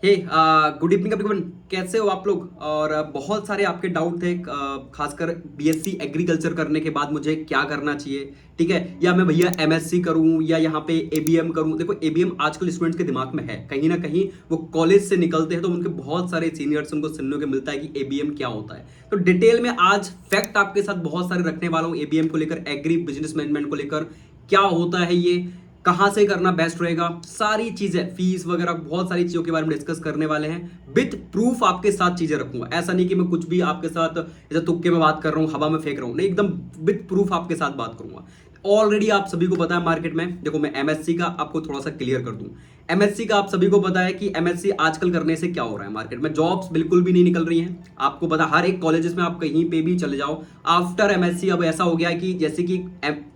हे good evening everyone. कैसे हो आप लोग? और बहुत सारे आपके डाउट थे, खासकर बीएससी एग्रीकल्चर करने के बाद मुझे क्या करना चाहिए, ठीक है, या मैं भैया एमएससी करूं या यहाँ पे एबीएम करूं। देखो एबीएम आजकल स्टूडेंट्स के दिमाग में है, कहीं ना कहीं वो कॉलेज से निकलते हैं तो उनके बहुत सारे सीनियर्स उनको सुनने को मिलता है कि एबीएम क्या होता है। तो डिटेल में आज फैक्ट आपके साथ बहुत सारे रखने वाला हूँ एबीएम को लेकर, एग्री बिजनेस मैनेजमेंट को लेकर, क्या होता है ये, कहां से करना बेस्ट रहेगा, सारी चीजें, फीस वगैरह, बहुत सारी चीजों के बारे में डिस्कस करने वाले हैं। विथ प्रूफ आपके साथ चीजें रखूंगा। ऐसा नहीं कि मैं कुछ भी आपके साथ जैसे तुक्के में बात कर रहा हूं, हवा में फेंक रहा हूं, नहीं, एकदम विथ प्रूफ आपके साथ बात करूंगा। ऑलरेडी आप सभी को पता है मार्केट में, देखो मैं एमएससी का आपको थोड़ा सा क्लियर कर दूं। एमएससी का आप सभी को पता है कि एमएससी आजकल करने से क्या हो रहा है, मार्केट में जॉब्स बिल्कुल भी नहीं निकल रही हैं। आपको पता, हर एक कॉलेजेस में आप कहीं पे भी चले जाओ, आफ्टर एमएससी अब ऐसा हो गया है कि जैसे कि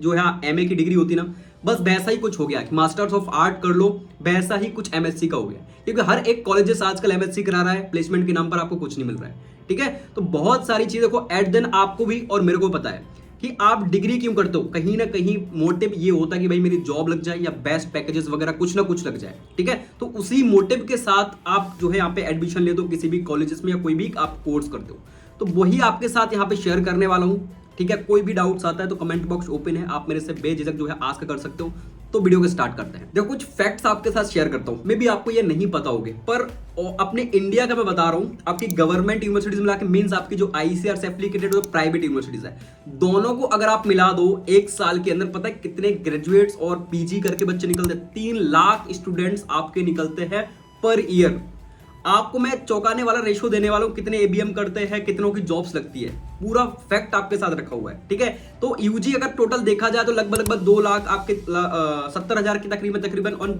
जो है एमए की डिग्री होती ना, बस वैसा ही कुछ हो गया कि मास्टर्स ऑफ आर्ट कर लो, वैसा ही कुछ एमएससी का हो गया। क्योंकि हर एक कॉलेजेस आजकल एमएससी करा रहा है, प्लेसमेंट के नाम पर आपको कुछ नहीं मिल रहा है, ठीक है। तो बहुत सारी चीजें को एट देन आपको भी और मेरे को पता है कि आप डिग्री क्यों करते हो। कहीं ना कहीं मोटिव ये होता है कि भाई मेरी जॉब लग जाए या बेस्ट पैकेजेस वगैरह कुछ ना कुछ लग जाए, ठीक है। तो उसी मोटिव के साथ आप जो है यहाँ पे एडमिशन लेते हो किसी भी कॉलेजेस में या कोई भी आप कोर्स करते हो। तो वही आपके साथ यहाँ पे शेयर करने वाला हूँ, ठीक है। कोई भी डाउट्स आता है तो कमेंट बॉक्स ओपन है, आप मेरे से बेझिझक जो है आस्क कर सकते हो। तो वीडियो को स्टार्ट करते हैं। देखो कुछ फैक्ट्स आपके साथ शेयर करता हूं, मे बी आपको ये नहीं पता होंगे, पर अपने इंडिया का मैं बता रहा हूं, आपकी गवर्नमेंट यूनिवर्सिटीज मिला के मींस आपकी जो आईसीआर से एप्लीकेटेड जो प्राइवेट यूनिवर्सिटीज है, दोनों को अगर आप मिला दो एक साल के अंदर, पता है कितने ग्रेजुएट्स और पीजी करके बच्चे निकलते हैं? 3 लाख स्टूडेंट्स आपके निकलते हैं पर ईयर। आपको मैं चौंकाने वाला रेशियो देने वाला हूं, कितने एबीएम करते हैं, कितनों की जॉब्स लगती है, पूरा फैक्ट आपके साथ रखा हुआ है, ठीक है। तो यूजी अगर टोटल देखा जाए तो लगभग 2 लाख आपके 70,000 की तकरीबन और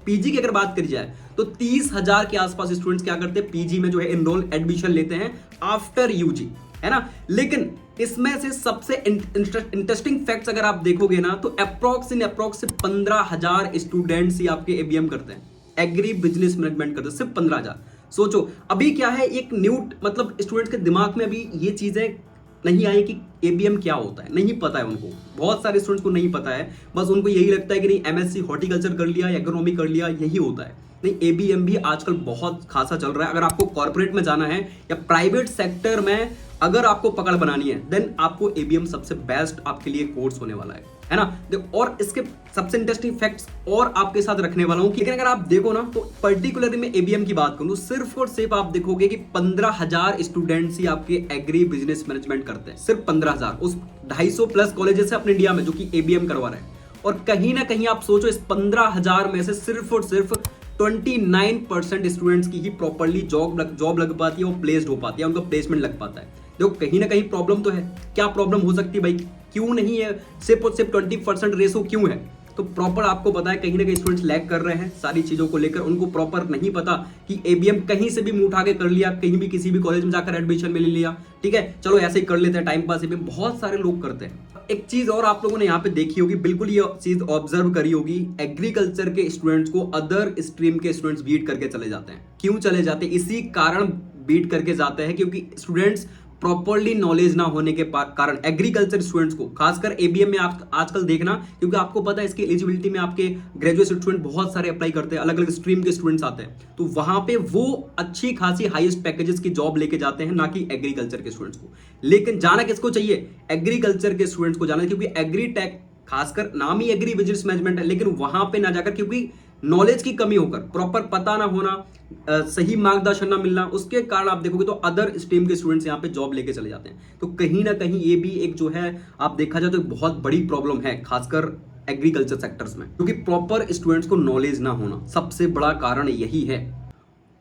पीजी की अगर बात करी जाए तो 30,000 के आसपास स्टूडेंट्स क्या करते हैं, पीजी में जो है एनरोल एडमिशन लेते हैं आफ्टर यूजी, है ना। लेकिन इसमें से सबसे इंटरेस्टिंग फैक्ट्स अगर आप देखोगे ना तो अप्रोक्स से 15,000 स्टूडेंट्स ही आपके एबीएम करते हैं, एग्री बिजनेस मैनेजमेंट करते हैं, सिर्फ 15,000। सोचो अभी क्या है, एक न्यू मतलब स्टूडेंट्स के दिमाग में अभी ये चीजें नहीं आई कि एबीएम क्या होता है, नहीं पता है उनको। बहुत सारे स्टूडेंट्स को नहीं पता है, बस उनको यही लगता है कि नहीं एमएससी हॉर्टिकल्चर कर लिया या एग्रोनॉमी कर लिया, यही होता है। नहीं, एबीएम भी आजकल बहुत खासा चल रहा है। अगर आपको कॉर्पोरेट में जाना है या प्राइवेट सेक्टर में अगर आपको पकड़ बनानी है, देन आपको एबीएम सबसे बेस्ट आपके लिए कोर्स होने वाला है ना। देखो और इसके सबसे इंटरेस्टिंग फैक्ट्स और आपके साथ रखने वाला हूं। लेकिन अगर आप देखो ना तो पर्टिकुलरली मैं एबीएम की बात करूं, सिर्फ और सिर्फ आप देखोगे कि 15,000 स्टूडेंट्स ही आपके एग्री बिजनेस मैनेजमेंट करते हैं, सिर्फ 15,000 उस 250 प्लस कॉलेजेस है अपने इंडिया में जो कि एबीएम करवा रहे हैं। और कहीं ना कहीं आप सोचो इस 15,000 में से सिर्फ और सिर्फ 29% स्टूडेंट्स की ही प्रॉपर्ली जॉब लग पाती है, वो प्लेस्ड हो पाती है, उनका प्लेसमेंट लग पाता है। देखो कहीं ना कहीं प्रॉब्लम तो है। क्या प्रॉब्लम हो सकती है भाई, क्यों नहीं है सिर्फ और सिर्फ 20% रेशो क्यों है? तो प्रॉपर आपको पता है कहीं ना कहीं स्टूडेंट्स लैग कर रहे हैं सारी चीजों को लेकर। उनको प्रॉपर नहीं पता कि एबीएम कहीं से भी मुंह उठा के कर लिया, कहीं भी किसी भी कॉलेज में जाकर एडमिशन में ले लिया, ठीक है, चलो ऐसे ही कर लेते हैं, टाइम पास एबीएम बहुत सारे लोग करते हैं। एक चीज और आप लोगों ने यहाँ पे देखी होगी, बिल्कुल ये चीज ऑब्जर्व करी होगी, एग्रीकल्चर के स्टूडेंट्स को अदर स्ट्रीम के स्टूडेंट्स बीट करके चले जाते हैं। क्यों चले जाते हैं? इसी कारण बीट करके जाते हैं क्योंकि स्टूडेंट्स प्रॉपर्ली नॉलेज ना होने के कारण एग्रीकल्चर स्टूडेंट्स को, खासकर एबीएम में आप आजकल देखना, क्योंकि आपको पता है इसकी एलिजिबिलिटी में आपके ग्रेजुएट स्टूडेंट बहुत सारे अप्लाई करते हैं, अलग अलग स्ट्रीम के स्टूडेंट्स आते हैं, तो वहां पे वो अच्छी खासी हाईएस्ट पैकेजेस की जॉब लेके जाते हैं, ना कि एग्रीकल्चर के स्टूडेंट्स को। लेकिन जाना किसको चाहिए? एग्रीकल्चर के स्टूडेंट्स को जाना, क्योंकि एग्री टेक, खासकर नाम ही एग्री बिजनेस मैनेजमेंट है, लेकिन वहां पे ना जाकर, क्योंकि नॉलेज की कमी होकर, प्रॉपर पता ना होना, सही मार्गदर्शन ना मिलना, उसके कारण आप देखोगे तो अदर स्ट्रीम के स्टूडेंट्स यहाँ पे जॉब लेके चले जाते हैं। तो कहीं ना कहीं ये भी एक जो है आप देखा जाए तो बहुत बड़ी प्रॉब्लम है, खासकर एग्रीकल्चर सेक्टर्स में, क्योंकि प्रॉपर स्टूडेंट्स को नॉलेज ना होना सबसे बड़ा कारण यही है।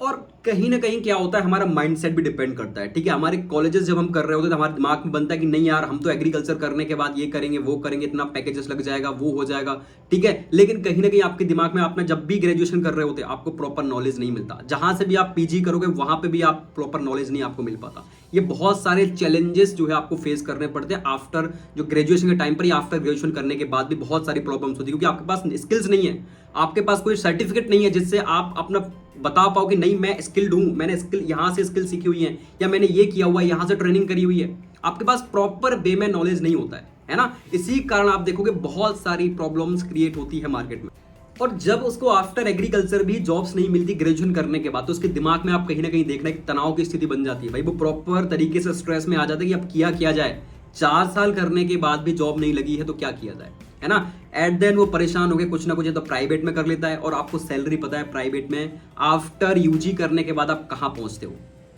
और कहीं ना कहीं क्या होता है, हमारा माइंडसेट भी डिपेंड करता है, ठीक है। हमारे कॉलेजेस जब हम कर रहे होते हैं तो हमारे दिमाग में बनता है कि नहीं यार हम तो एग्रीकल्चर करने के बाद ये करेंगे वो करेंगे, इतना पैकेजेस लग जाएगा, वो हो जाएगा, ठीक है। लेकिन कहीं ना कहीं आपके दिमाग में, आपने जब भी ग्रेजुएशन कर रहे होते हैं आपको प्रॉपर नॉलेज नहीं मिलता, जहां से भी आप पीजी करोगे वहां पे भी आप प्रॉपर नॉलेज नहीं आपको मिल पाता। ये बहुत सारे चैलेंजेस जो है आपको फेस करने पड़ते हैं आफ्टर जो ग्रेजुएशन के टाइम पर या आफ्टर ग्रेजुएशन करने के बाद भी बहुत सारी प्रॉब्लम्स होती है, क्योंकि आपके पास स्किल्स नहीं है, आपके पास कोई सर्टिफिकेट नहीं है जिससे आप अपना बता पाओ कि नहीं मैं स्किल्ड हूं, मैंने स्किल यहां से स्किल सीखी हुई है, या मैंने ये किया हुआ है, यहां से ट्रेनिंग करी हुई है। आपके पास प्रॉपर वे में नॉलेज नहीं होता है ना। इसी कारण आप देखोगे बहुत सारी प्रॉब्लम्स क्रिएट होती है मार्केट में। और जब उसको आफ्टर एग्रीकल्चर भी जॉब्स नहीं मिलती ग्रेजुएशन करने के बाद, तो उसके दिमाग में आप कहीं ना कहीं देखना एक तनाव की स्थिति बन जाती है भाई। वो प्रॉपर तरीके से स्ट्रेस में आ जाता है कि अब किया जाए, 4 साल करने के बाद भी जॉब नहीं लगी है तो क्या किया जाए, है ना। एट देन वो परेशान हो गए, कुछ ना कुछ तो प्राइवेट में कर लेता है। और आपको सैलरी पता है प्राइवेट में आफ्टर यूजी करने के बाद आप कहां पहुंचते हो,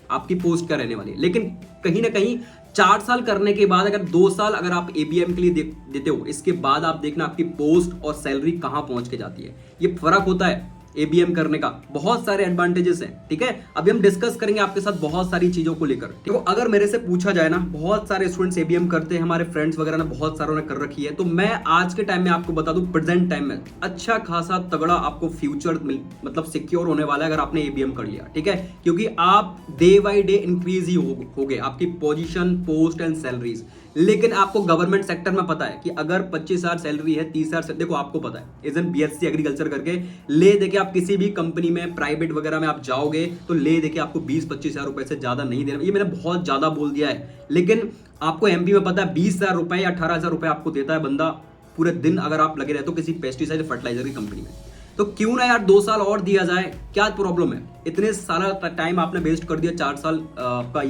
आपकी पोस्ट क्या रहने वाली है। लेकिन कहीं ना कहीं 4 साल करने के बाद अगर 2 साल अगर आप एबीएम के लिए देते हो, इसके बाद आप देखना आपकी पोस्ट और सैलरी कहां पहुंच के जाती है। ये फर्क होता है एबीएम करने का, बहुत सारे एडवांटेजेस हैं, ठीक है। अभी हम डिस्कस करेंगे आपके साथ बहुत सारी चीजों को लेकर। देखो अगर मेरे से पूछा जाए ना, बहुत सारे स्टूडेंट्स एबीएम करते हैं, हमारे फ्रेंड्स वगैरह ने बहुत सारों ने कर रखी है। तो मैं आज के टाइम में आपको बता दूं, प्रेजेंट टाइम में अच्छा खासा तगड़ा आपको फ्यूचर मतलब सिक्योर होने वाला है अगर आपने एबीएम कर लिया, ठीक है। क्योंकि आप डे बाई डे इंक्रीज ही हो गए आपकी पोजीशन, पोस्ट एंड सैलरीज। लेकिन आपको गवर्नमेंट सेक्टर में पता है कि अगर 25,000 सैलरी है, 30,000, देखो आपको पता है इजन बीएससी एग्रीकल्चर करके ले देके आप किसी भी कंपनी में प्राइवेट वगैरह में आप जाओगे तो ले देके आपको 20-25,000 रुपए से ज्यादा नहीं देना। ये मैंने बहुत ज्यादा बोल दिया है, लेकिन आपको एमपी में पता है 20,000 रुपए या 18,000 रुपए आपको देता है बंदा पूरे दिन अगर आप लगे रहते हो किसी पेस्टिसाइड फर्टिलाइजर की कंपनी में। तो क्यों ना यार 2 साल और दिया जाए, क्या प्रॉब्लम है। इतने सारा टाइम आपने वेस्ट कर दिया, 4 साल का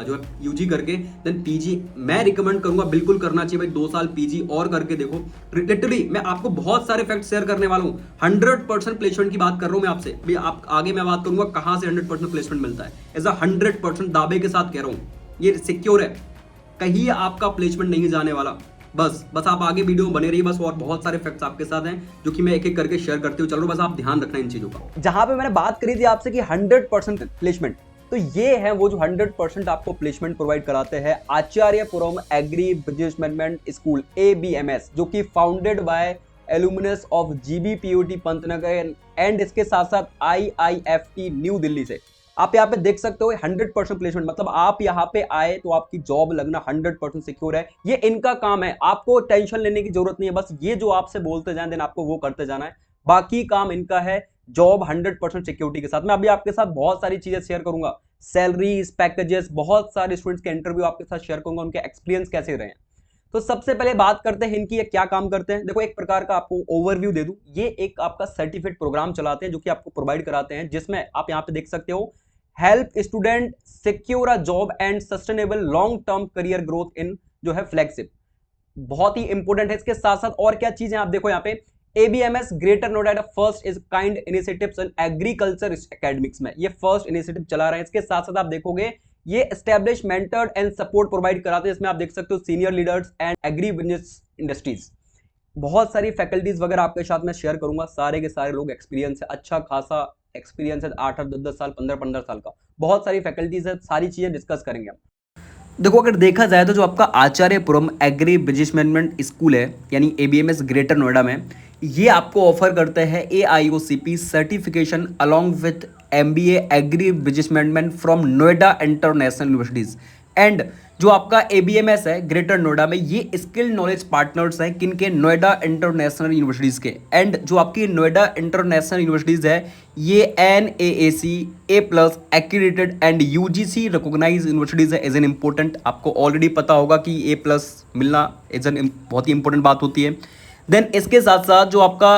जो है यूजी करके, देन पीजी मैं रिकमेंड करूंगा बिल्कुल करना चाहिए भाई। 2 साल पीजी और करके देखो। लिटरली मैं आपको बहुत सारे फैक्ट शेयर करने वाला हूँ। 100% प्लेसमेंट की बात कर रहा हूँ मैं आपसे भाई। आप आगे मैं बात करूंगा कहां से 100% प्लेसमेंट मिलता है, एज अ 100% दावे के साथ कह रहा हूँ, ये सिक्योर है, कहीं आपका प्लेसमेंट नहीं जाने वाला। बस आप आगे वीडियो में बने रहिए बस। और बहुत सारे फैक्ट्स आपके साथ हैं जो कि मैं एक एक करके शेयर करते हुए चल रहा हूं, बस आप ध्यान रखना इन चीजों का। जहां पे मैंने बात करी थी आपसे कि 100% प्लेसमेंट, तो ये है वो जो 100% आपको प्लेसमेंट प्रोवाइड कराते हैं Acharyapuram agri business management school ABMS, जो कि founded by alumnus of GBPUT Pantnagar and इसके साथ साथ IIFT न्यू दिल्ली से। आप यहाँ पे देख सकते हो 100% प्लेसमेंट, मतलब आप यहाँ पे आए तो आपकी जॉब लगना 100% सिक्योर है। ये इनका काम है, आपको टेंशन लेने की जरूरत नहीं है। बस ये जो आपसे बोलते जाए देन आपको वो करते जाना है, बाकी काम इनका है। जॉब 100% सिक्योरिटी के साथ। मैं अभी आपके साथ बहुत सारी चीजें शेयर करूंगा, सैलरीज, पैकेजेस, बहुत सारे स्टूडेंट्स के इंटरव्यू आपके साथ शेयर करूंगा, उनके एक्सपीरियंस कैसे रहे हैं। तो सबसे पहले बात करते हैं इनकी ये क्या काम करते हैं। देखो एक प्रकार का आपको ओवरव्यू दे दूं, ये एक आपका सर्टिफिकेट प्रोग्राम चलाते हैं जो कि आपको प्रोवाइड कराते हैं, जिसमें आप यहाँ पे देख सकते हो help student secure a job and sustainable long term career growth in जो है फ्लैगशिप, बहुत ही इंपॉर्टेंट है। इसके साथ साथ और क्या चीजें आप देखो यहाँ पे, ABMS greater Noida first is kind initiatives in agriculture academics में ये फर्स्ट इनिशिएटिव चला रहे हैं। इसके साथ साथ आप देखोगे ये establish mentored and support provide कराते हैं। इसमें आप देख सकते हो senior leaders and agri business industries, बहुत सारी फैकल्टीज वगैरह आपके साथ मैं शेयर करूंगा। सारे के सारे लोग एक्सपीरियंस है, अच्छा खासा एक्सपीरियंस है, 8-8, 10-10 साल, 15-15 साल का, बहुत सारी फैकल्टीज है, सारी चीजें डिस्कस करेंगे हम। देखो अगर देखा जाए तो जो आपका आचार्यपुरम एग्री बिजनेस मैनेजमेंट स्कूल है यानी ABMS ग्रेटर नोएडा में, ये आपको ऑफर करते हैं AIOCP certification along with MBA agree business management from Noida international universities. And जो आपका ABMS है ग्रेटर नोएडा में, ये स्किल नॉलेज पार्टनर्स हैं किनके, नोएडा इंटरनेशनल यूनिवर्सिटीज़ के। एंड जो आपकी नोएडा इंटरनेशनल यूनिवर्सिटीज़ है ये NAAC A+ accredited and UGC recognize universities है एज एन इम्पोर्टेंट। आपको ऑलरेडी पता होगा कि A+ मिलना एज एन बहुत ही इंपॉर्टेंट बात होती है। देन इसके साथ साथ जो आपका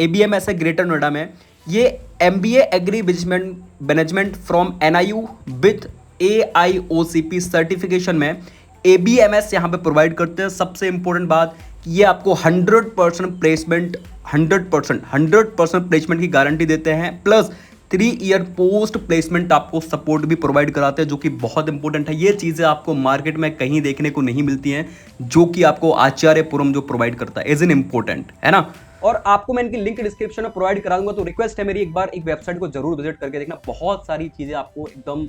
ABMS है ग्रेटर नोएडा में, ये MBA agree business management from NIU with AIOCP certification में ABMS यहाँ पे प्रोवाइड करते हैं। सबसे इंपॉर्टेंट बात कि ये आपको 100% प्लेसमेंट, 100% प्लेसमेंट की गारंटी देते हैं, प्लस 3 ईयर पोस्ट प्लेसमेंट आपको सपोर्ट भी प्रोवाइड कराते हैं, जो कि बहुत इंपॉर्टेंट है। ये चीज़ें आपको मार्केट में कहीं देखने को नहीं मिलती हैं, जो कि आपको आचार्यपुरम जो प्रोवाइड करता है एज एन इम्पोर्टेंट, है ना। और आपको मैं इनकी लिंक डिस्क्रिप्शन में प्रोवाइड करा दूंगा, तो रिक्वेस्ट है मेरी एक बार एक वेबसाइट को जरूर विजिट करके देखना। बहुत सारी चीज़ें आपको एकदम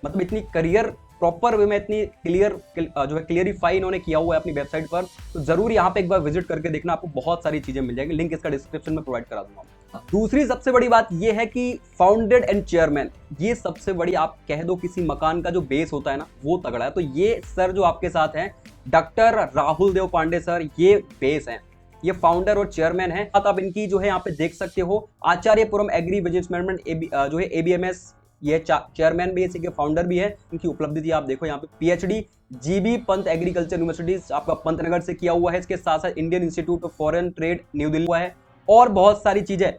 मतलब इतनी करियर प्रॉपर वे में इतनी क्लियर जो है क्लियरिफाई इन्होंने किया हुआ है अपनी वेबसाइट पर, तो जरूर यहाँ पे एक बार विजिट करके देखना, आपको बहुत सारी चीजें मिल जाएंगी। लिंक इसका डिस्क्रिप्शन में प्रोवाइड करा दूंगा। दूसरी सबसे बड़ी बात यह है कि फाउंडेड एंड चेयरमैन, ये सबसे बड़ी आप कह दो किसी मकान का जो बेस होता है ना, वो तगड़ा है। तो ये सर जो आपके साथ हैं डॉक्टर राहुल देव पांडे सर, ये बेस हैं, ये फाउंडर और चेयरमैन है। आप इनकी जो है यहाँ पे देख सकते हो आचार्यपुरम एग्री बिजनेस मैनेजमेंट जो है ABMS, ये चेयरमैन भी है, इसी के फाउंडर भी है। इनकी उपलब्धि थी आप देखो यहाँ पे PhD GB Pant agriculture universities आपका पंतनगर से किया हुआ है। इसके साथ साथ Indian institute of foreign trade new Delhi हुआ है। और बहुत सारी चीजें।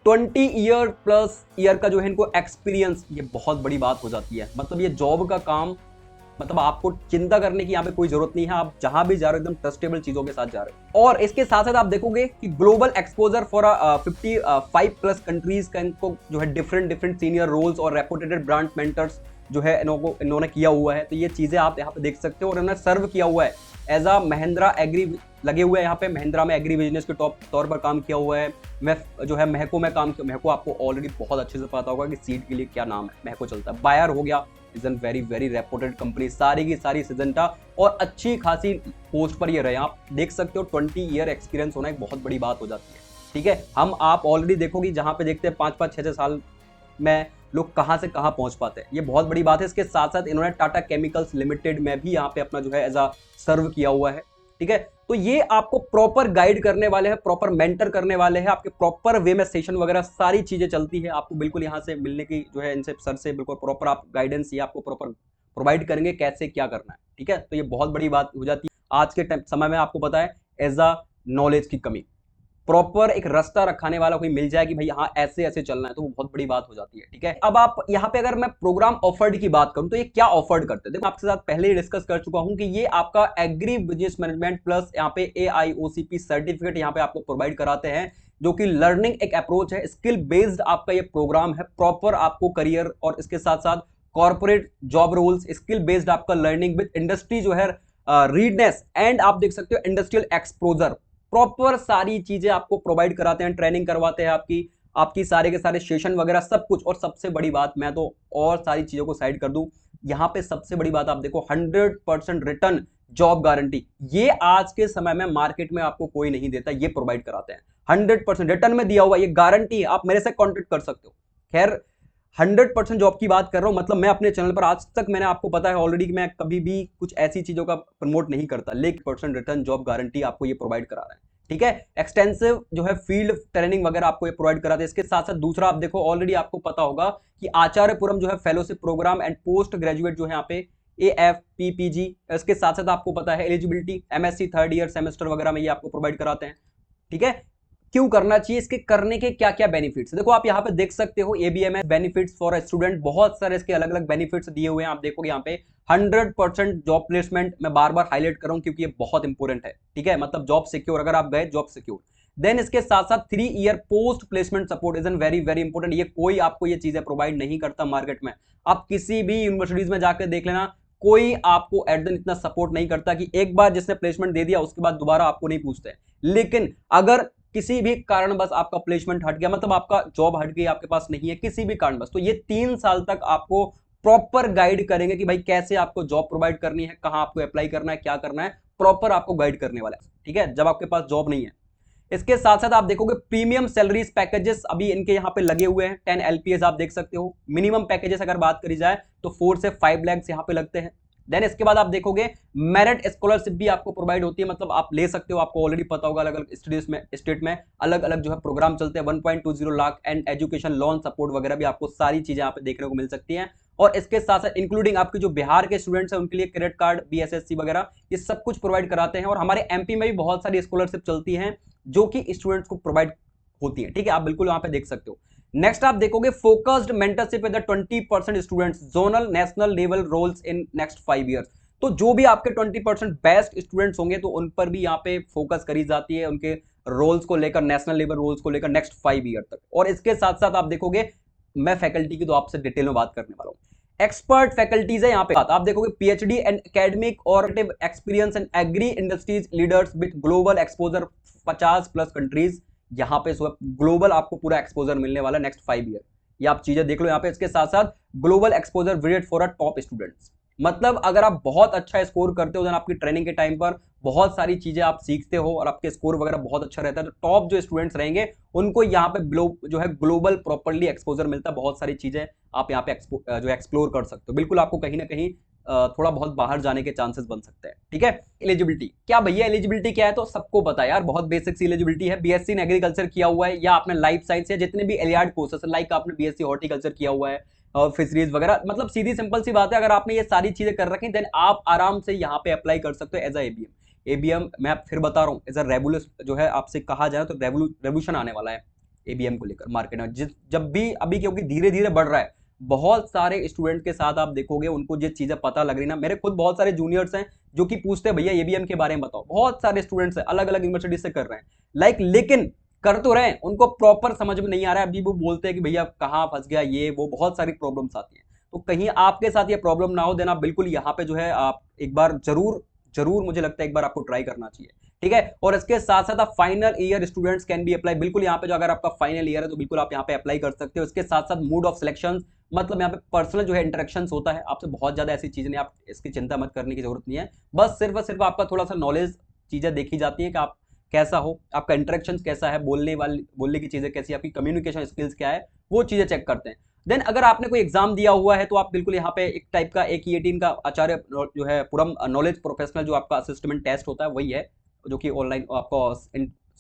20 ईयर का जो है इनको एक्सपीरियंस, ये बहुत बड़ी बात हो जाती है। मतलब ये जॉब का काम, मतलब आपको चिंता करने की यहाँ पे कोई जरूरत नहीं है, आप जहां भी जा रहे हो एकदम ट्रस्टेबल चीजों के साथ जा रहे हो। और इसके साथ साथ आप देखोगे कि ग्लोबल एक्सपोजर फॉर 55+ कंट्रीज का इनको जो है डिफरेंट सीनियर रोल्स और रेपुटेटेड ब्रांड मेंटर्स जो है इन्होंने किया हुआ है। तो ये चीजें आप यहाँ पे देख सकते हो। और इन्होंने सर्व किया हुआ है एज अ महिंद्रा एग्री, लगे हुए हैं यहाँ पे महिंद्रा में एग्री बिजनेस के टॉप तौर पर काम किया हुआ है। मैं जो है महको में काम किया। महको आपको ऑलरेडी बहुत अच्छे से पता होगा कि सीड के लिए क्या नाम है, महको चलता है। बायर हो गया, is an very reputed company, सारी की सारी सिजेंटा, और अच्छी खासी पोस्ट पर ये रहे। आप देख सकते हो 20 ईयर एक्सपीरियंस होना एक बहुत बड़ी बात हो जाती है। ठीक है, हम आप ऑलरेडी देखोगी जहां पे देखते हैं 5-5, 6-6 साल में लोग कहां से कहां पहुंच पाते हैं, ये बहुत बड़ी बात है। इसके साथ साथ इन्होंने टाटा केमिकल्स लिमिटेड में भी यहाँ पे अपना जो है एज अ सर्व किया हुआ है। ठीक है, तो ये आपको प्रॉपर गाइड करने वाले हैं, प्रॉपर मेंटर करने वाले हैं, आपके प्रॉपर वे में सेशन वगैरह सारी चीजें चलती है। आपको बिल्कुल यहाँ से मिलने की जो है इनसे सर से बिल्कुल प्रॉपर आप गाइडेंस ये आपको प्रॉपर प्रोवाइड करेंगे कैसे क्या करना है। ठीक है, तो ये बहुत बड़ी बात हो जाती है आज के समय में। आपको पता है एज अ नॉलेज की कमी, प्रॉपर एक रास्ता रखाने वाला कोई मिल जाए कि भाई हाँ ऐसे ऐसे चलना है, तो वो बहुत बड़ी बात हो जाती है। ठीक है, अब आप यहाँ पे अगर मैं प्रोग्राम ऑफर्ड की बात करूं तो ये क्या ऑफर्ड करते हैं, देखो आपके साथ पहले ही डिस्कस कर चुका हूं कि ये आपका एग्री बिजनेस मैनेजमेंट प्लस यहाँ पे AIOCP सर्टिफिकेट यहाँ पे आपको प्रोवाइड कराते हैं, जो कि लर्निंग एक अप्रोच है, स्किल बेस्ड आपका ये प्रोग्राम है। प्रॉपर आपको करियर और इसके साथ साथ corporate job roles, skill based आपका लर्निंग विद इंडस्ट्री जो है रीडनेस, एंड आप देख सकते हो इंडस्ट्रियल एक्सपोजर, प्रॉपर सारी चीजें आपको प्रोवाइड कराते हैं, ट्रेनिंग करवाते हैं, आपकी सारे के सारे सेशन वगैरह सब कुछ। और सबसे बड़ी बात, मैं तो और सारी चीजों को साइड कर दूं, यहां पे सबसे बड़ी बात आप देखो 100% रिटर्न जॉब गारंटी। ये आज के समय में मार्केट में आपको कोई नहीं देता, ये प्रोवाइड कराते हैं। 100% रिटर्न में दिया हुआ, ये गारंटी है, आप मेरे से कॉन्टेक्ट कर सकते हो। खैर 100% जॉब की बात कर रहा हूं, मतलब मैं अपने चैनल पर आज तक मैंने आपको पता है ऑलरेडी कि मैं कभी भी कुछ ऐसी चीजों का प्रमोट नहीं करता, लेकिन % रिटर्न जॉब गारंटी आपको ये प्रोवाइड करा रहा है। ठीक है, एक्सटेंसिव जो है फील्ड ट्रेनिंग वगैरह आपको ये प्रोवाइड कराते हैं। इसके साथ साथ दूसरा आप देखो, ऑलरेडी आपको पता होगा कि आचार्यपुरम जो है fellowship program and post graduate जो है यहाँ पे AFPPG, इसके साथ साथ आपको पता है eligibility MSc 3rd year semester वगैरह में ये आपको प्रोवाइड कराते हैं। ठीक है, क्यों करना चाहिए, इसके करने के क्या क्या बेनिफिट्स, देखो आप यहाँ पे देख सकते हो ABMS benefits for a student, बहुत सारे इसके अलग अलग बेनिफिट्स दिए हुए हैं। आप देखोगे यहाँ पे 100% जॉब प्लेसमेंट, मैं बार बार हाईलाइट कर रहा हूं क्योंकि ये बहुत इंपॉर्टेंट है। ठीक है, मतलब जॉब सिक्योर, अगर आप गए जॉब सिक्योर। देन इसके साथ साथ 3 year post placement support is an very important. ये कोई आपको ये चीजें प्रोवाइड नहीं करता मार्केट में। आप किसी भी यूनिवर्सिटीज में जाकर देख लेना, कोई आपको एट दिन इतना सपोर्ट नहीं करता कि एक बार जिसने प्लेसमेंट दे दिया उसके बाद दोबारा आपको नहीं पूछते। लेकिन अगर किसी भी कारण बस आपका प्लेसमेंट हट गया, मतलब आपका जॉब हट गई, आपके पास नहीं है किसी भी कारण बस, तो ये 3 साल तक आपको प्रॉपर गाइड करेंगे कि भाई कैसे आपको जॉब प्रोवाइड करनी है, कहां आपको अप्लाई करना है, क्या करना है, प्रॉपर आपको गाइड करने वाला है। ठीक है, जब आपके पास जॉब नहीं है। इसके साथ साथ आप देखोगे प्रीमियम सैलरीज पैकेजेस अभी इनके यहाँ पे लगे हुए हैं। 10 LPS आप देख सकते हो। मिनिमम पैकेजेस अगर बात करी जाए तो 4 से 5 लाख यहाँ पे लगते हैं। देन इसके बाद आप देखोगे मेरिट स्कॉलरशिप भी आपको प्रोवाइड होती है, मतलब आप ले सकते हो। आपको ऑलरेडी पता होगा अलग अलग स्टेट में अलग अलग जो है प्रोग्राम चलते हैं। 1.20 lakh and education loan support वगैरह भी आपको सारी चीजें यहाँ पे देखने को मिल सकती हैं। और इसके साथ साथ इंक्लूडिंग आपके जो बिहार के स्टूडेंट्स हैं उनके लिए क्रेडिट कार्ड, BSSC वगैरह ये सब कुछ प्रोवाइड कराते हैं। और हमारे MP में भी बहुत सारी स्कॉलरशिप चलती हैं जो कि स्टूडेंट्स को प्रोवाइड होती है। ठीक है, आप बिल्कुल वहां पे देख सकते हो। नेक्स्ट आप देखोगे focused mentorship with 20% students, zonal national level roles in next 5 years. तो जो भी आपके 20% बेस्ट स्टूडेंट्स होंगे तो उन पर भी यहाँ पे फोकस करी जाती है, उनके रोल्स को लेकर, नेशनल लेवल रोल्स को लेकर नेक्स्ट 5 ईयर तक। और इसके साथ साथ आप देखोगे, मैं फैकल्टी की तो आपसे डिटेल में बात करने वाला हूं। एक्सपर्ट फैकल्टीज है यहाँ पे, आप देखोगे PhD एंड एकेडमिक और experience in agree industries leaders with global exposure 50+ countries. यहाँ पे ग्लोबल आपको पूरा एक्सपोजर मिलने वाला नेक्स्ट 5 ईयर, ये आप चीजें देख लो यहाँ पे। इसके साथ साथ global exposure visit for a top students, मतलब अगर आप बहुत अच्छा स्कोर करते हो देन आपकी ट्रेनिंग के टाइम पर बहुत सारी चीजें आप सीखते हो और आपके स्कोर वगैरह बहुत अच्छा रहता है, तो टॉप जो स्टूडेंट्स रहेंगे उनको यहाँ पे जो है ग्लोबल प्रॉपर्ली एक्सपोजर मिलता है। बहुत सारी चीजें आप यहाँ पे जो एक्सप्लोर कर सकते हो। बिल्कुल आपको कहीं ना कहीं थोड़ा बहुत बाहर जाने के चांसेस बन सकते हैं। ठीक है, एलिजिबिलिटी क्या भैया, एलिजिबिलिटी क्या है तो सबको पता है यार, बहुत बेसिक सी एलिजिबिलिटी है। BSc इन एग्रीकल्चर किया हुआ है या आपने लाइफ साइंस या जितने भी एलियार्ड कोर्सेस, लाइक आपने BSc हॉर्टिकल्चर किया हुआ है, फिशरीज वगैरह, मतलब सीधी सिंपल सी बात है, अगर आपने ये सारी चीजें कर रखी देन आप आराम से यहाँ पे अप्लाई कर सकते हो एज ABM। एबीएम मैं फिर बता रहा हूँ एज अ रेवोल्यूशन जो है आपसे कहा जाए तो रेवोल्यूशन आने वाला है एबीएम को लेकर मार्केट में। जब भी अभी क्योंकि धीरे धीरे बढ़ रहा है, बहुत सारे स्टूडेंट के साथ आप देखोगे उनको जो चीजें पता लग रही ना, मेरे खुद बहुत सारे जूनियर्स हैं जो कि पूछते हैं भैया एबीएम के बारे में बताओ, बहुत सारे स्टूडेंट्स हैं अलग अलग यूनिवर्सिटी से कर रहे हैं लेकिन कर तो रहे हैं, उनको प्रॉपर समझ में नहीं आ रहा है। अभी वो बोलते हैं कि भैया कहाँ फंस गया, ये वो बहुत सारी प्रॉब्लम्स आती है। तो कहीं आपके साथ ये प्रॉब्लम ना हो देना, बिल्कुल यहाँ पे जो है आप एक बार जरूर जरूर मुझे लगता है एक बार आपको ट्राई करना चाहिए, ठीक है। और इसके साथ साथ आप final year students can be apply, बिल्कुल यहाँ पे जो अगर आपका फाइनल ईयर है तो बिल्कुल आप यहाँ पे अप्लाई कर सकते हो। इसके साथ साथ मूड ऑफ सिलेक्शन मतलब यहाँ पे पर्सनल जो है इंटरेक्शन होता है आपसे, बहुत ज्यादा ऐसी चीजें नहीं, आप इसकी चिंता मत करने की जरूरत नहीं है। बस सिर्फ और सिर्फ आपका थोड़ा सा नॉलेज चीजें देखी जाती है कि आप कैसा हो, आपका इंटरेक्शन कैसा है, बोलने की चीजें कैसी, आपकी कम्युनिकेशन स्किल्स क्या है, वो चीजें चेक करते हैं। देन अगर आपने कोई एग्जाम दिया हुआ है तो आप बिल्कुल यहाँ पे एक टाइप का एक 18 का आचार्य जो है पूरम नॉलेज प्रोफेशनल जो आपका असिस्टमेंट टेस्ट होता है वही है, जो कि ऑनलाइन आपको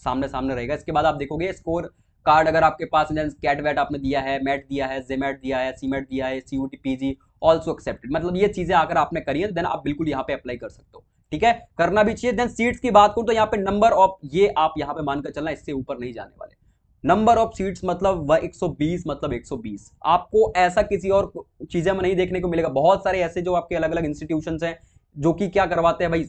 सामने सामने रहेगा। इसके बाद आप देखोगे स्कोर कार्ड अगर आपके पास कैट वैट आपने दिया है, मैट दिया है, जेमेट दिया है, सीमेट दिया है, सीयूटी पीजी ऑल्सो एक्सेप्टेड, मतलब ये चीजें अगर आपने करी है देन आप बिल्कुल यहाँ पे अप्लाई कर सकते हो, ठीक है, करना भी चाहिए। देन सीट्स की बात करूं तो यहाँ पे नंबर ऑफ, ये आप यहाँ पे मानकर चलना इससे ऊपर नहीं जाने वाले। नंबर ऑफ सीट्स मतलब वह 120 मतलब 120, आपको ऐसा किसी और चीजें में नहीं देखने को मिलेगा। बहुत सारे ऐसे जो आपके अलग अलग इंस्टीट्यूशंस हैं जो कि क्या करवाते हैं भाई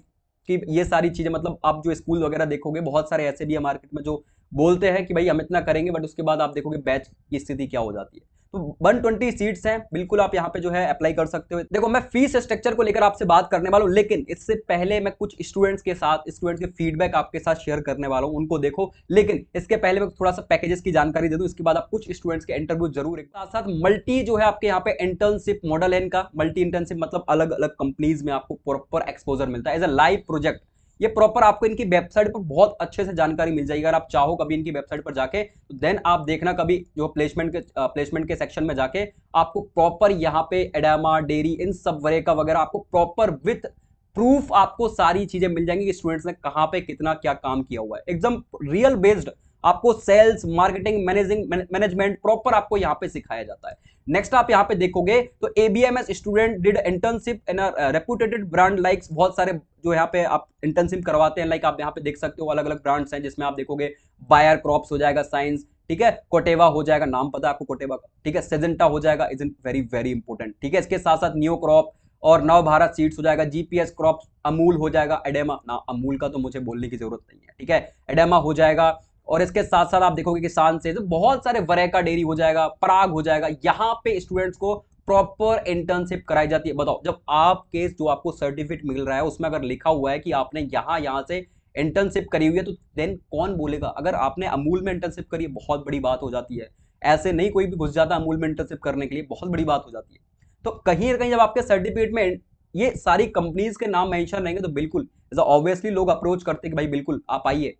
कि ये सारी चीजें, मतलब आप जो स्कूल वगैरह देखोगे बहुत सारे ऐसे भी है मार्केट में जो बोलते हैं कि भाई हम इतना करेंगे, बट उसके बाद आप देखोगे बैच की स्थिति क्या हो जाती है। तो 120 सीट्स हैं, बिल्कुल आप यहाँ पे जो है अप्लाई कर सकते हो। देखो मैं फीस स्ट्रक्चर को लेकर आपसे बात करने वाला हूँ, लेकिन इससे पहले मैं कुछ स्टूडेंट्स के फीडबैक आपके साथ शेयर करने वाला हूँ, उनको देखो। लेकिन इसके पहले मैं थोड़ा सा पैकेजेस की जानकारी दे दूं, इसके बाद आप कुछ स्टूडेंट्स के इंटरव्यू जरूर। साथ साथ मल्टी जो है आपके यहाँ पे इंटर्नशिप मॉडल है इनका, मल्टी इंटर्नशिप मतलब अलग अलग कंपनीज में आपको प्रॉपर एक्सपोजर मिलता है एज अ लाइव प्रोजेक्ट। ये प्रॉपर आपको इनकी वेबसाइट पर बहुत अच्छे से जानकारी मिल जाएगी। अगर आप चाहो कभी इनकी वेबसाइट पर जाके तो देन आप देखना कभी जो प्लेसमेंट के सेक्शन में जाके आपको प्रॉपर यहाँ पे एडामा डेयरी इन सब वगैरह आपको प्रॉपर विथ प्रूफ आपको सारी चीजें मिल जाएंगी कि स्टूडेंट्स ने कहां पे कितना क्या काम किया हुआ है, एकदम रियल बेस्ड आपको सेल्स मार्केटिंग मैनेजमेंट प्रॉपर आपको यहाँ पे सिखाया जाता है। नेक्स्ट आप यहाँ पे देखोगे तो ABMS student did internship in reputed brand likes, बहुत सारे जो यहाँ पे आप इंटर्नशिप करवाते हैं, लाइक आप यहाँ पे देख सकते हो अलग अलग ब्रांड्स हैं जिसमें आप देखोगे बायर क्रॉप्स हो जाएगा, साइंस, ठीक है, कोटेवा हो जाएगा, नाम पता है आपको कोटेवा का, ठीक है, सेजेंटा हो जाएगा, इज वेरी वेरी इंपॉर्टेंट, ठीक है। इसके साथ साथ नियो क्रॉप और नव भारत सीड्स हो जाएगा, जीपीएस क्रॉप, अमूल हो जाएगा, एडेमा ना अमूल का तो मुझे बोलने की जरूरत नहीं है, ठीक है, एडेमा हो जाएगा। और इसके साथ साथ आप देखोगे किसान से तो बहुत सारे वरेका डेयरी हो जाएगा, पराग हो जाएगा। यहाँ पे स्टूडेंट्स को प्रॉपर इंटर्नशिप कराई जाती है। बताओ जब आपके जो आपको सर्टिफिकेट मिल रहा है उसमें अगर लिखा हुआ है कि आपने यहाँ से इंटर्नशिप करी हुई है तो देन कौन बोलेगा। अगर आपने अमूल में इंटर्नशिप करी है बहुत बड़ी बात हो जाती है, ऐसे नहीं कोई भी घुस जाता अमूल में इंटर्नशिप करने के लिए, बहुत बड़ी बात हो जाती है। तो कहीं ना कहीं जब आपके सर्टिफिकेट में ये सारी कंपनीज के नाम मेंशन रहेंगे तो बिल्कुल ऑब्वियसली लोग अप्रोच करते हैं कि भाई बिल्कुल आप आइए,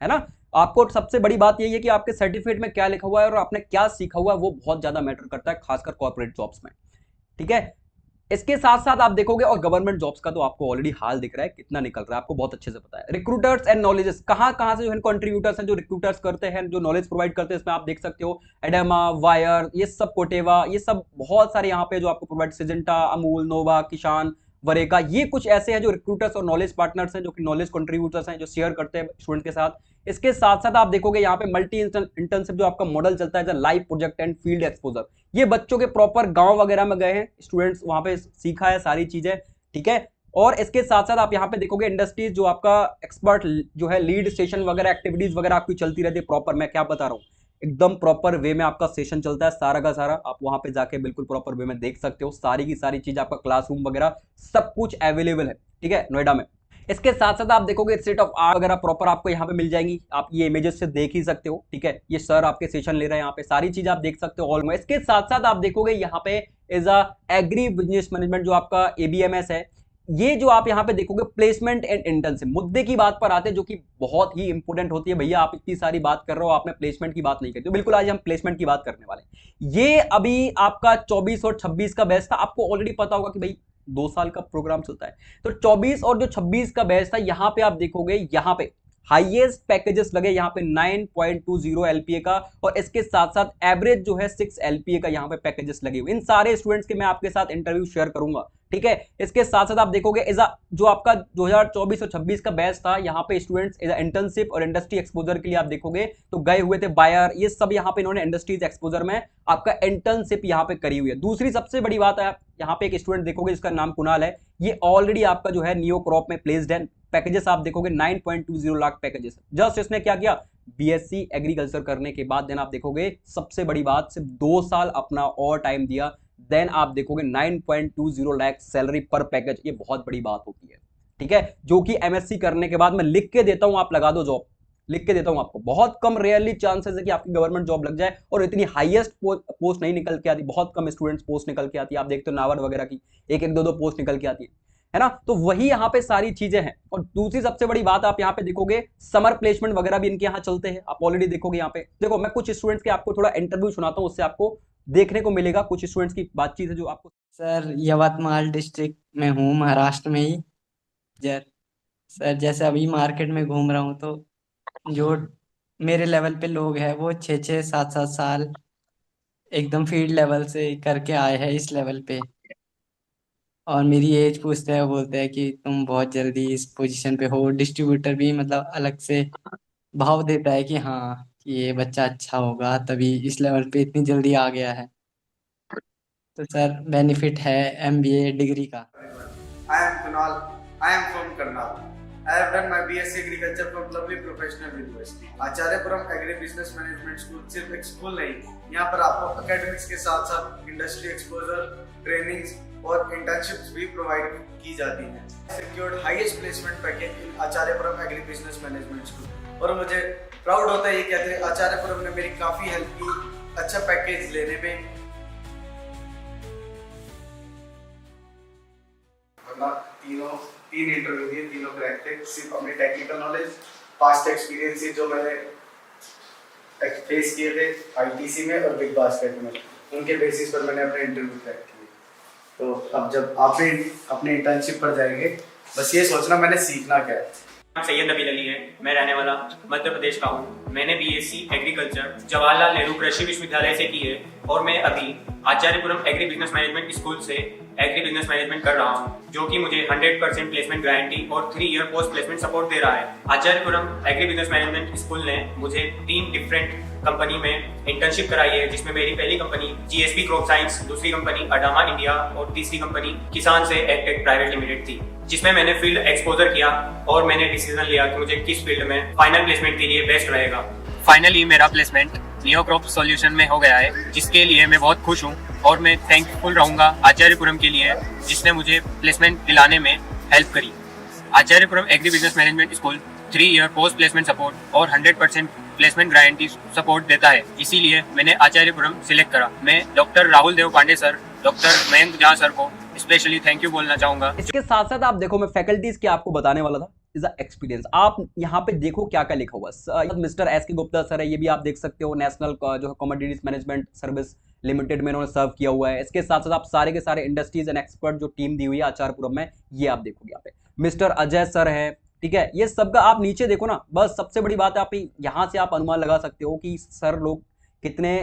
है ना। आपको सबसे बड़ी बात यही है कि आपके सर्टिफिकेट में क्या लिखा हुआ है और आपने क्या सीखा हुआ है, वो बहुत ज्यादा मैटर करता है खासकर कॉर्पोरेट जॉब्स में, ठीक है। इसके साथ साथ आप देखोगे और गवर्नमेंट जॉब्स का तो आपको ऑलरेडी हाल दिख रहा है कितना निकल रहा है, आपको बहुत अच्छे से पता है। रिक्रूटर्स एंड नॉलेजेस कहां कहां से जो है कंट्रीब्यूटर्स हैं, जो रिक्रूटर्स करते हैं, जो नॉलेज प्रोवाइड करते हैं, इसमें आप देख सकते हो एडेमा, वायर, ये सब कोटेवा, ये सब बहुत सारे यहाँ पे जो आपको प्रोवाइड, सिजेंटा, अमूल, नोवा, किसान, वरेका, ये कुछ ऐसे हैं जो रिक्रूटर्स और नॉलेज पार्टनर्स हैं, जो कि नॉलेज कंट्रीब्यूटर्स हैं, जो शेयर करते हैं स्टूडेंट के साथ। इसके साथ साथ आप देखोगे यहाँ पे मल्टी इंटर्नशिप जो आपका मॉडल चलता है live project and field exposure, ये बच्चों के प्रॉपर गांव वगैरह में गए हैं स्टूडेंट्स, वहां पे सीखा है सारी चीजें, ठीक है। और इसके साथ साथ आप यहाँ पे देखोगे इंडस्ट्रीज जो आपका एक्सपर्ट जो है लीड सेशन वगैरह एक्टिविटीज वगैरह आपकी चलती रहती है प्रॉपर, मैं क्या बता रहा हूँ एकदम प्रॉपर वे में आपका सेशन चलता है सारा का सारा, आप वहां पे जाके बिल्कुल प्रॉपर वे में देख सकते हो सारी की सारी चीज, आपका क्लासरूम वगैरह सब कुछ अवेलेबल है, ठीक है, नोएडा में। इसके साथ साथ आप देखोगे स्टेट ऑफ आर्ट वगैरह प्रॉपर आपको यहाँ पे मिल जाएंगी, आप ये इमेजेस से देख ही सकते हो, ठीक है, ये सर आपके सेशन ले रहे हैं यहाँ पे, सारी चीज आप देख सकते हो ऑल में। इसके साथ साथ आप देखोगे यहाँ पे is a agree business management जो आपका एबीएमएस है, ये जो आप यहाँ पे देखोगे प्लेसमेंट एंड इंटर्नशिप, मुद्दे की बात पर आते हैं जो कि बहुत ही इंपॉर्टेंट होती है। भैया आप इतनी सारी बात कर रहे हो, आपने प्लेसमेंट की बात नहीं करी, तो बिल्कुल आज हम प्लेसमेंट की बात करने वाले हैं। ये अभी आपका 24 और 26 का बैच था, आपको ऑलरेडी पता होगा कि भाई 2 साल का प्रोग्राम चलता है, तो 24 और जो 26 का बैच था यहाँ पे आप देखोगे यहाँ पे हाईएस्ट पैकेजेस लगे यहाँ पे 9.20 एलपीए का, और इसके साथ साथ एवरेज जो है 6 एलपीए का यहाँ पे पैकेजेस लगे हुए। इन सारे स्टूडेंट्स के मैं आपके साथ इंटरव्यू शेयर करूंगा, ठीक है। इसके साथ साथ आप देखोगे जो आपका 2024 और 26 का बैच था, यहाँ पे स्टूडेंट्स इंटर्नशिप और इंडस्ट्री एक्सपोजर के लिए आप देखोगे तो गए हुए थे बायर, ये सब यहाँ पे इन्होंने इंडस्ट्रीज एक्सपोजर में आपका इंटर्नशिप यहाँ पे करी हुई है। दूसरी सबसे बड़ी बात है, यहाँ पे एक स्टूडेंट देखोगे जिसका नाम कुणाल है, ये ऑलरेडी आपका जो है नियो क्रॉप में प्लेस्ड है। पैकेजेस आप देखोगे 9.20 लाख पैकेजेस, जस्ट इसने क्या किया, बीएससी एग्रीकल्चर करने के बाद देन आप देखोगे सबसे बड़ी बात, सिर्फ 2 साल अपना और टाइम दिया, देन आप देखोगे 9.20 लाख सैलरी पर पैकेज। ये बहुत बड़ी बात होती है, ठीक है, जो कि एमएससी करने के बाद मैं लिख के देता हूं, आप लगा दो जॉब, लिख के देता हूं आपको। बहुत कम रेयरली चांसेस है कि आपकी गवर्नमेंट जॉब लग जाए, और इतनी हाईएस्ट पोस्ट नहीं निकल के आती, बहुत कम स्टूडेंट्स पोस्ट निकल के आती है। आप देखते हो नावर वगैरह की एक एक दो पोस्ट निकल के आती है ना। तो वही यहाँ पे सारी चीजें हैं। और दूसरी सबसे बड़ी बात आप यहाँ पे देखोगे, समर प्लेसमेंट वगैरह भी इनके यहाँ चलते हैं, आप ऑलरेडी देखोगे यहाँ पे। देखो मैं कुछ स्टूडेंट्स के आपको थोड़ा इंटरव्यू सुनाता हूँ, उससे आपको देखने को मिलेगा, कुछ स्टूडेंट्स की बातचीत है जो आपको। सर यवतमाल डिस्ट्रिक्ट में हूँ, महाराष्ट्र में ही। जर सर जैसे अभी मार्केट में घूम रहा हूँ तो जो मेरे लेवल पे लोग हैं वो 6-6 7-7 साल एकदम फील्ड लेवल से करके आए हैं इस लेवल पे, और मेरी एज पूछते हैं, बोलते हैं कि तुम बहुत जल्दी इस पोजीशन पे हो। डिस्ट्रीब्यूटर भी मतलब अलग से भाव देता है कि हाँ कि ये बच्चा अच्छा होगा तभी इस लेवल पे इतनी जल्दी आ गया है। तो सर बेनिफिट है एमबीए डिग्री का। I am Kunal. I am from Karnal. I have done my BSc Agriculture from Lovely Professional University. Acharyapuram agri business management school सिर्फ एक स्कूल नहीं, यहाँ पर आपको एकेडमिक्स के साथ साथ इंडस्ट्री एक्सपोजर, ट्रेनिंग्स और इंटर्नशिप्स भी प्रोवाइड की जाती हैं। Secured highest placement package in Acharyapuram agri business management school, और मुझे प्राउड होता है ये कहते हैं आचार्यपुरम ने मेरी काफ़ी हेल्प की अच्छा पैकेज लेने में। तीन इंटरव्यू दिए, तीनों क्रैक थे। सिर्फ अपनी टेक्निकल नॉलेज, पास्ट एक्सपीरियंस जो मैंने फेस किए थे आईटीसी में और बिग बास्केट में, उनके बेसिस पर मैंने अपने इंटरव्यू क्रैक किए। तो अब जब आप भी अपने इंटर्नशिप पर जाएंगे, बस ये सोचना मैंने सीखना क्या है। नाम सैयद नबील अली है, मैं रहने वाला मध्य प्रदेश का हूँ। मैंने बीएससी एग्रीकल्चर जवाहरलाल नेहरू कृषि विश्वविद्यालय से की है, और मैं अभी आचार्यपुरम एग्री बिजनेस मैनेजमेंट स्कूल से एग्री बिजनेस मैनेजमेंट कर रहा हूँ, जो कि मुझे 100% प्लेसमेंट गारंटी और 3 ईयर पोस्ट प्लेसमेंट सपोर्ट दे रहा है। आचार्यपुरम एग्री बिजनेस मैनेजमेंट स्कूल ने मुझे 3 डिफरेंट कंपनी में इंटर्नशिप कराई है, जिसमें मेरी पहली कंपनी जीएसपी क्रॉप साइंस, दूसरी कंपनी अडामा इंडिया और तीसरी कंपनी किसान से एग्टेक प्राइवेट लिमिटेड थी, जिसमें मैंने फील्ड एक्सपोजर किया और मैंने डिसीजन लिया कि मुझे किस फील्ड में फाइनल प्लेसमेंट के लिए बेस्ट रहेगा। फाइनली मेरा प्लेसमेंट नियो क्रॉप सॉल्यूशन में हो गया है, जिसके लिए मैं बहुत खुश हूँ, और मैं थैंकफुल रहूँगा आचार्यपुरम के लिए, जिसने मुझे प्लेसमेंट दिलाने में हेल्प करी। Acharyapuram agri business management school 3 year post placement support और 100% प्लेसमेंट गारंटी सपोर्ट देता है, इसीलिए मैंने आचार्यपुरम सिलेक्ट करा। मैं doctor Rahul Dev Pandey sir, doctor Mayank Jha sir को स्पेशली थैंक यू बोलना चाहूंगा। इसके साथ साथ आप देखो, मैं फैकल्टीज की आपको बताने वाला था, इज एक्सपीरियंस। आप यहाँ पे देखो क्या क्या लिखा हुआ है। मिस्टर एस के गुप्ता सर है, ये भी आप देख सकते हो, नेशनल जो है कमोडिटीज मैनेजमेंट सर्विस लिमिटेड में इन्होंने सर्व किया हुआ है। इसके साथ साथ आप सारे के सारे इंडस्ट्रीज एंड एक्सपर्ट जो टीम दी हुई है आचार्यपुरम में, ये आप देखोगे यहाँ पे मिस्टर अजय सर है, ठीक है। ये सबका आप नीचे देखो ना, बस सबसे बड़ी बात है आप यहाँ से आप अनुमान लगा सकते हो कि सर लोग कितने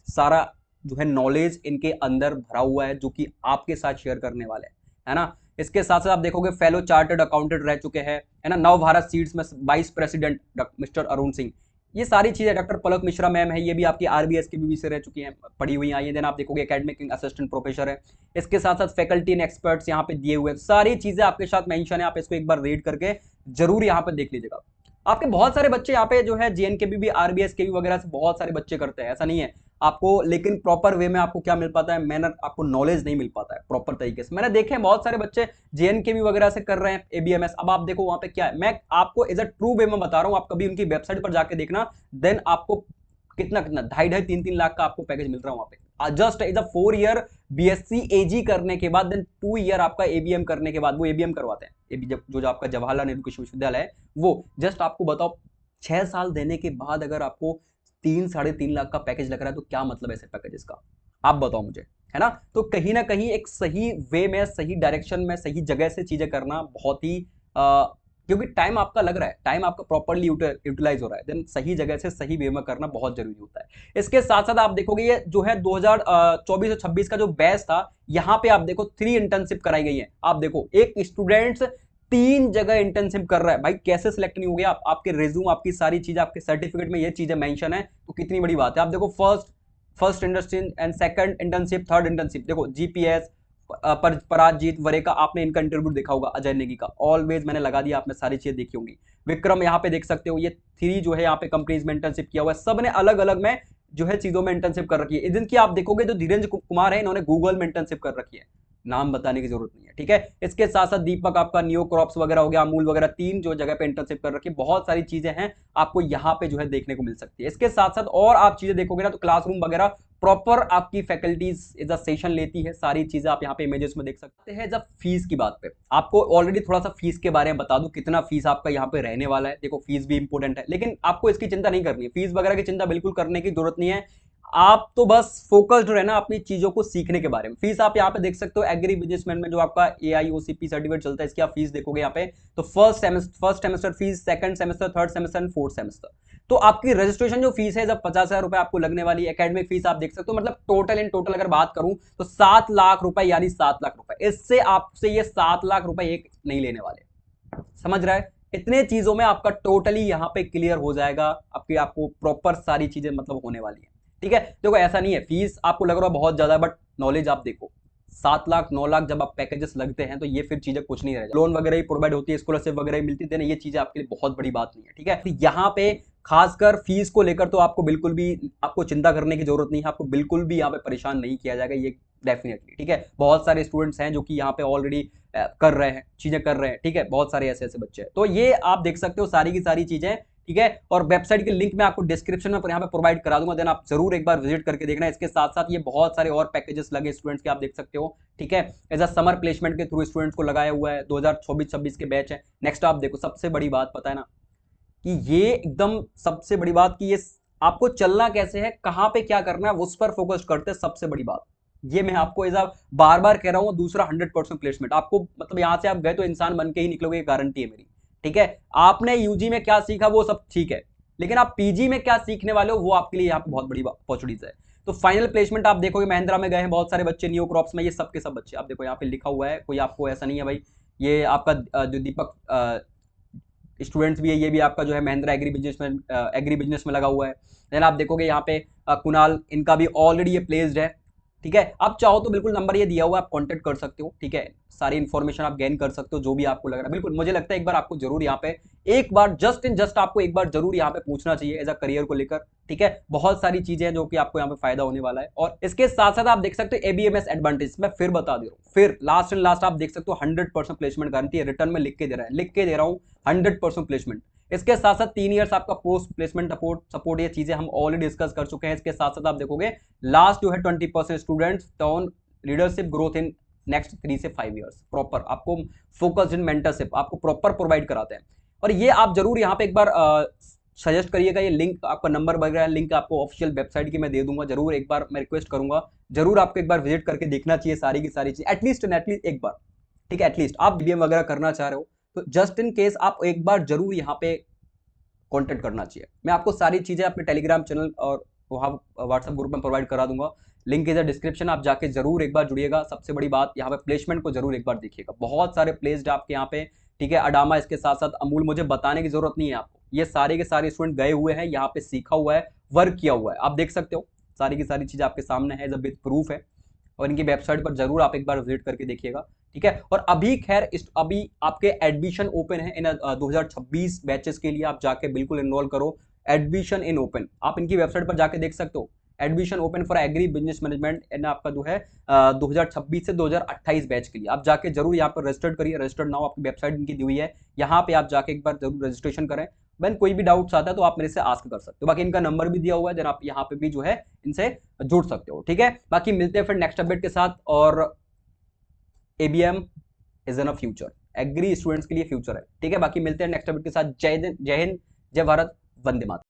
सारा जो है नॉलेज इनके अंदर भरा हुआ है, जो कि आपके साथ शेयर करने वाले हैं, है ना। इसके साथ साथ आप देखोगे फेलो चार्टर्ड अकाउंटेंट रह चुके हैं, है ना। नव भारत सीड्स में vice president mister Arun Singh, ये सारी चीजें। डॉक्टर पलक मिश्रा मैम है, ये भी आपकी आरबीएस के बीबी से रह चुकी हैं, पढ़ी हुई आई है। देन आप देखोगे एकेडमिक असिस्टेंट प्रोफेसर है। इसके साथ साथ फैकल्टी एंड एक्सपर्ट्स यहाँ पे दिए हुए हैं, सारी चीजें आपके साथ मेंशन है। आप इसको एक बार रीड करके जरूर यहाँ पे देख लीजिएगा। आपके बहुत सारे बच्चे यहाँ पे जो है जेएनकेबी, आरबीएस के वगैरह से बहुत सारे बच्चे करते हैं, ऐसा नहीं है आपको, लेकिन प्रॉपर वे में आपको क्या मिल पाता है, मैनर, आपको नॉलेज नहीं मिल पाता है प्रॉपर तरीके से। मैंने देखे हैं बहुत सारे बच्चे जेएनकेबी वगैरह से कर रहे हैं एबीएमएस। अब आप देखो वहां पे क्या है, मैं आपको एज अ ट्रू वे में बता रहा हूं, आप कभी उनकी वेबसाइट पर जाके देखना, देन आपको कितना कितना 2.5-3 लाख का आपको पैकेज मिल रहा है वहां पे, just as a 4 year BSc AG करने के बाद, देन 2 ईयर आपका एबीएम करने के बाद, वो एबीएम करवाते हैं, जो आपका जवाहरलाल नेहरू कृषि विश्वविद्यालय है वो। जस्ट आपको बताओ 6 साल देने के बाद अगर आपको 3-3.5 लाख का पैकेज लग रहा है, तो क्या मतलब है ऐसे पैकेजेस का, आप बताओ मुझे, है ना। तो कहीं ना कहीं एक सही वे में, सही डायरेक्शन में, सही जगह से चीजें करना बहुत ही क्योंकि टाइम आपका लग रहा है, टाइम आपका प्रॉपर्ली यूटिलाइज हो रहा है, देन सही जगह से सही वे में करना बहुत जरूरी होता है। इसके साथ साथ आप देखोगे ये जो है 2024 और 26 का जो बैच था, यहाँ पे आप देखो 3 इंटर्नशिप कराई गई है। आप देखो एक स्टूडेंट्स 3 जगह इंटर्नशिप कर रहा है, भाई कैसे सिलेक्ट नहीं हो गया? आपके रिज्यूम, आपकी सारी चीजें, आपके सर्टिफिकेट में ये चीजें मेंशन है, तो कितनी बड़ी बात है। आप देखो first internship and second internship, third internship, देखो जीपीएस, पराजीत वरेका, आपने इनका इंटरव्यू देखा होगा, अजय नेगी का, ऑलवेज मैंने लगा दिया, आपने सारी चीजें देखी होंगी। विक्रम यहाँ पे देख सकते हो, ये 3 जो है यहाँ पे कंपनीज में इंटर्नशिप किया हुआ है, सब ने अलग अलग में जो है चीजों में इंटर्नशिप कर रखी है। इनकी आप देखोगे जो धीरेन्द्र कुमार है, इन्होंने गूगल में इंटर्नशिप कर रखी है, नाम बताने की जरूरत नहीं है, ठीक है। इसके साथ साथ दीपक आपका नियो क्रॉप्स वगैरह हो गया, अमूल वगैरह, 3 जो जगह पे इंटर्नशिप कर रखी है। बहुत सारी चीजें हैं आपको यहाँ पे जो है देखने को मिल सकती है। इसके साथ साथ और आप चीजें देखोगे ना तो क्लासरूम वगैरह प्रॉपर आपकी फैकल्टीज इज अ सेशन लेती है, सारी चीजें आप यहाँ पे इमेजेस में देख सकते हैं। जब फीस की बात पे आपको ऑलरेडी थोड़ा सा फीस के बारे में बता दूं, कितना फीस आपका यहाँ पे रहने वाला है। देखो फीस भी इंपॉर्टेंट है, लेकिन आपको इसकी चिंता नहीं करनी है, फीस वगैरह की चिंता बिल्कुल करने की जरूरत नहीं है। आप तो बस फोकस्ड रहना अपनी चीजों को सीखने के बारे में। फीस आप यहाँ पे देख सकते हो, एग्री बिजनेसमैन में जो आपका AIOCP सर्टिफिकेट चलता है, इसकी आप फीस देखोगे यहाँ पे, तो first semester fees, second semester, third semester, fourth semester, तो आपकी रजिस्ट्रेशन जो फीस है जब 50,000 रुपए आपको लगने वाली है। एकेडमिक फीस आप देख सकते हो, मतलब टोटल इन टोटल अगर बात करूं तो 7 लाख रुपए, यानी 7 लाख रुपए। इससे आपसे ये 7 लाख रुपए एक नहीं लेने वाले, समझ रहा है? इतने चीजों में आपका टोटली यहाँ पे क्लियर हो जाएगा, आपको प्रॉपर सारी चीजें मतलब होने वाली है, ठीक है। देखो ऐसा नहीं है फीस आपको लग रहा है बहुत ज्यादा, बट नॉलेज आप देखो, 7 लाख 9 लाख जब आप पैकेजेस लगते हैं तो ये फिर चीजें कुछ नहीं रह जाती। लोन वगैरह ही प्रोवाइड होती है, स्कॉलरशिप वगैरह ही मिलती है, ये चीजें आपके लिए बहुत बड़ी बात नहीं है, ठीक है। तो यहाँ पे खासकर फीस को लेकर तो आपको बिल्कुल भी आपको चिंता करने की जरूरत नहीं है, आपको बिल्कुल भी यहाँ पे परेशान नहीं किया जाएगा, ये डेफिनेटली, ठीक है। बहुत सारे स्टूडेंट्स हैं जो कि यहाँ पे ऑलरेडी कर रहे हैं, चीजें कर रहे हैं, ठीक है, बहुत सारे ऐसे ऐसे बच्चे हैं। तो ये आप देख सकते हो सारी की सारी चीजें, ठीक है। और वेबसाइट के लिंक मैं आपको डिस्क्रिप्शन में यहाँ पे प्रोवाइड करा दूंगा, देन आप जरूर एक बार विजिट करके देखना। इसके साथ साथ ये बहुत सारे और पैकेजेस लगे स्टूडेंट्स के, आप देख सकते हो, ठीक है। एज अ समर प्लेसमेंट के थ्रू स्टूडेंट्स को लगाया हुआ है, 2024-26 के बैच है। नेक्स्ट आप देखो, सबसे बड़ी बात पता है ना कि ये एकदम सबसे बड़ी बात कि ये आपको चलना कैसे है, कहां पे क्या करना है, उस पर फोकस करते हैं। सबसे बड़ी बात ये मैं आपको एज बार बार कह रहा हूं। दूसरा 100% प्लेसमेंट, आपको मतलब यहां से आप गए तो इंसान बन के ही निकलोगे, गारंटी है मेरी, ठीक है। आपने यूजी में क्या सीखा वो सब ठीक है, लेकिन आप पीजी में क्या सीखने वाले हो वो आपके लिए यहाँ पे बहुत बड़ी अपॉर्चुनिटीज है। तो फाइनल प्लेसमेंट आप देखोगे, महिंद्रा में गए हैं बहुत सारे बच्चे, नियो क्रॉप्स में, ये सब के सब बच्चे आप देखो यहाँ पे लिखा हुआ है, कोई आपको ऐसा नहीं है भाई ये आपका जो दीपक स्टूडेंट्स भी है, ये भी आपका जो है महिंद्रा एग्री बिजनेस में लगा हुआ है। देन आप देखोगे यहाँ पे कुणाल, इनका भी ऑलरेडी ये प्लेस्ड है, ठीक है। आप चाहो तो बिल्कुल नंबर ये दिया हुआ है, आप कांटेक्ट कर सकते हो, ठीक है। सारी इन्फॉर्मेशन आप गेन कर सकते हो जो भी आपको लग रहा है। बिल्कुल मुझे लगता है एक बार आपको जरूर यहाँ पे एक बार जस्ट आपको एक बार जरूर यहाँ पे पूछना चाहिए एज अ करियर को लेकर, ठीक है। बहुत सारी चीजें हैं जो कि आपको यहाँ पे फायदा होने वाला है। और इसके साथ साथ आप देख सकते हो ABMS एडवांटेज, मैं फिर बता दे रहा हूँ, फिर लास्ट एंड लास्ट आप देख सकते हो 100% प्लेसमेंट गारंटी है। रिटर्न में लिख के दे रहा हूँ 100% प्लेसमेंट। इसके साथ साथ 3 इयर्स आपका पोस्ट प्लेसमेंट सपोर्ट, ये चीजें हम ऑलरेडी डिस्कस कर चुके हैं। इसके साथ साथ आप देखोगे लास्ट जो है 20% students turn leadership growth in next 3 से 5 इयर्स, प्रॉपर आपको फोकस्ड इन मेंटरशिप आपको प्रॉपर प्रोवाइड कराते हैं। और ये आप जरूर यहाँ पे एक बार सजेस्ट करिएगा, ये लिंक आपका नंबर वगैरह लिंक आपको ऑफिशियल वेबसाइट की मैं दे दूंगा, जरूर एक बार मैं रिक्वेस्ट करूंगा, जरूर आपको एक बार विजिट करके देखना चाहिए सारी की सारी चीज, एटलीस्ट एक बार, ठीक है। एटलीस्ट आप BBM वगैरह करना चाह रहे हो तो जस्ट इन केस आप एक बार जरूर यहाँ पे कॉन्टेक्ट करना चाहिए। मैं आपको सारी चीजें अपने टेलीग्राम चैनल और वहाँ व्हाट्सएप ग्रुप में प्रोवाइड करा दूंगा, लिंक इज डिस्क्रिप्शन, आप जाके जरूर एक बार जुड़िएगा। सबसे बड़ी बात यहाँ पे प्लेसमेंट को जरूर एक बार देखिएगा, बहुत सारे प्लेस्ड आपके यहाँ पे, ठीक है। अडामा, इसके साथ साथ अमूल, मुझे बताने की जरूरत नहीं है आपको, ये सारे के सारे स्टूडेंट गए हुए हैं, यहाँ पे सीखा हुआ है, वर्क किया हुआ है, आप देख सकते हो सारी की सारी चीजें आपके सामने है, जब प्रूफ है। और इनकी वेबसाइट पर जरूर आप एक बार विजिट करके देखिएगा, ठीक है। और अभी खैर अभी आपके एडमिशन ओपन है इन 2026 बैचेस के लिए, आप जाके बिल्कुल एनरोल करो। एडमिशन इन ओपन, आप इनकी वेबसाइट पर जाके देख सकते हो, admission open for agri business management in आपका जो है 2026 से 2028 बैच के लिए, आप जाके जरूर यहाँ पर रजिस्टर्ड करिए। रजिस्टर्ड नाउ आपकी वेबसाइट इनकी दी हुई है, यहाँ पे आप जाके एक बार जरूर रजिस्ट्रेशन करें। वैन कोई भी डाउट्स आता है तो आप मेरे से आस्क कर सकते हो, बाकी इनका नंबर भी दिया हुआ है, देन आप यहाँ पे भी जो है इनसे जुड़ सकते हो, ठीक है। बाकी मिलते हैं फिर नेक्स्ट अपडेट के साथ। और ABM is in a future, agri students के लिए फ्यूचर है, ठीक है। बाकी मिलते हैं नेक्स्ट अपडेट के साथ। जय हिंद, जय भारत, वंदे मातरम।